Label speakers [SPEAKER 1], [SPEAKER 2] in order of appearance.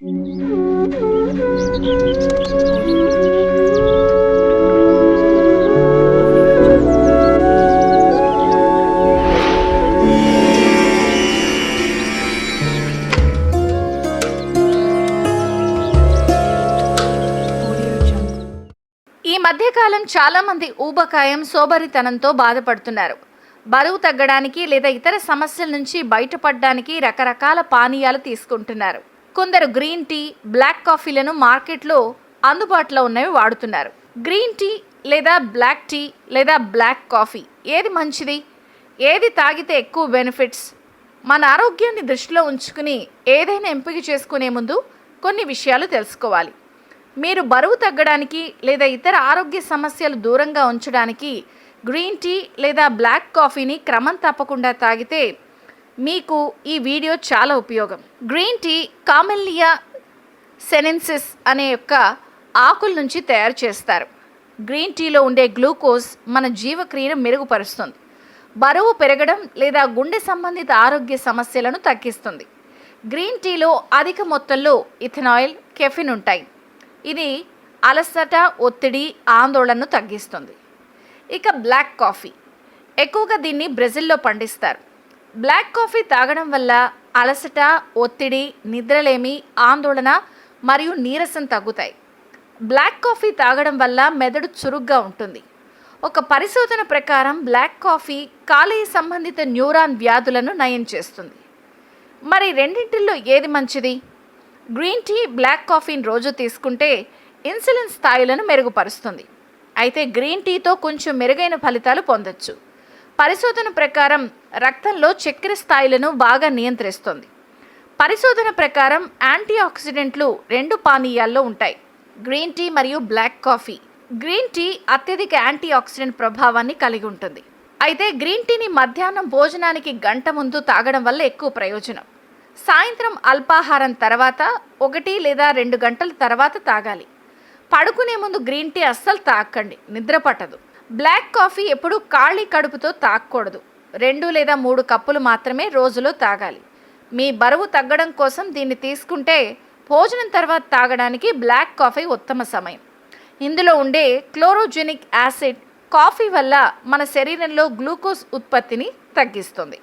[SPEAKER 1] ఈ మధ్యకాలం చాలామంది ఊబకాయం, సోబరితనంతో బాధపడుతున్నారు. బరువు తగ్గడానికి లేదా ఇతర సమస్యల నుంచి బయటపడడానికి రకరకాల పానీయాలు తీసుకుంటున్నారు. కొందరు గ్రీన్ టీ, బ్లాక్ కాఫీలను మార్కెట్లో అందుబాటులో ఉన్నవి వాడుతున్నారు. గ్రీన్ టీ లేదా బ్లాక్ టీ లేదా బ్లాక్ కాఫీ ఏది మంచిది? ఏది తాగితే ఎక్కువ బెనిఫిట్స్? మన ఆరోగ్యాన్ని దృష్టిలో ఉంచుకుని ఏదైనా ఎంపిక చేసుకునే ముందు కొన్ని విషయాలు తెలుసుకోవాలి. మీరు బరువు తగ్గడానికి లేదా ఇతర ఆరోగ్య సమస్యలు దూరంగా ఉంచడానికి గ్రీన్ టీ లేదా బ్లాక్ కాఫీని క్రమం తప్పకుండా తాగితే మీకు ఈ వీడియో చాలా ఉపయోగం. గ్రీన్ టీ కామెల్లియా సెనెన్సిస్ అనే యొక్క ఆకుల నుంచి తయారు చేస్తారు. గ్రీన్ టీలో ఉండే గ్లూకోజ్ మన జీవక్రియను మెరుగుపరుస్తుంది, బరువు పెరగడం లేదా గుండె సంబంధిత ఆరోగ్య సమస్యలను తగ్గిస్తుంది. గ్రీన్ టీలో అధిక మొత్తంలో ఇథనాయిల్, కెఫిన్ ఉంటాయి. ఇది అలసట, ఒత్తిడి, ఆందోళనను తగ్గిస్తుంది. ఇక బ్లాక్ కాఫీ, ఎక్కువగా దీన్ని బ్రెజిల్లో పండిస్తారు. బ్లాక్ కాఫీ తాగడం వల్ల అలసట, ఒత్తిడి, నిద్రలేమి, ఆందోళన మరియు నీరసం తగ్గుతాయి. బ్లాక్ కాఫీ తాగడం వల్ల మెదడు చురుగ్గా ఉంటుంది. ఒక పరిశోధన ప్రకారం బ్లాక్ కాఫీ కాలేయ సంబంధిత న్యూరాన్ వ్యాధులను నయం చేస్తుంది. మరి రెండింటిల్లో ఏది మంచిది? గ్రీన్ టీ, బ్లాక్ కాఫీని రోజు తీసుకుంటే ఇన్సులిన్ స్థాయిలను మెరుగుపరుస్తుంది. అయితే గ్రీన్ టీతో కొంచెం మెరుగైన ఫలితాలు పొందొచ్చు. పరిశోధన ప్రకారం రక్తంలో చక్కెర స్థాయిలను బాగా నియంత్రిస్తుంది. పరిశోధన ప్రకారం యాంటీ ఆక్సిడెంట్లు 2 పానీయాల్లో ఉంటాయి, గ్రీన్ టీ మరియు బ్లాక్ కాఫీ. గ్రీన్ టీ అత్యధిక యాంటీ ఆక్సిడెంట్ ప్రభావాన్ని కలిగి ఉంటుంది. అయితే గ్రీన్ టీని మధ్యాహ్నం భోజనానికి గంట ముందు తాగడం వల్ల ఎక్కువ ప్రయోజనం. సాయంత్రం అల్పాహారం తర్వాత 1 లేదా 2 గంటల తర్వాత తాగాలి. పడుకునే ముందు గ్రీన్ టీ అస్సలు తాగకండి, నిద్ర పట్టదు. బ్లాక్ కాఫీ ఎప్పుడు ఖాళీ కడుపుతో తాగకూడదు. 2 లేదా 3 కప్పులు మాత్రమే రోజులో తాగాలి. మీ బరువు తగ్గడం కోసం దీన్ని తీసుకుంటే భోజనం తర్వాత తాగడానికి బ్లాక్ కాఫీ ఉత్తమ సమయం. ఇందులో ఉండే క్లోరోజెనిక్ యాసిడ్ కాఫీ వల్ల మన శరీరంలో గ్లూకోజ్ ఉత్పత్తిని తగ్గిస్తుంది.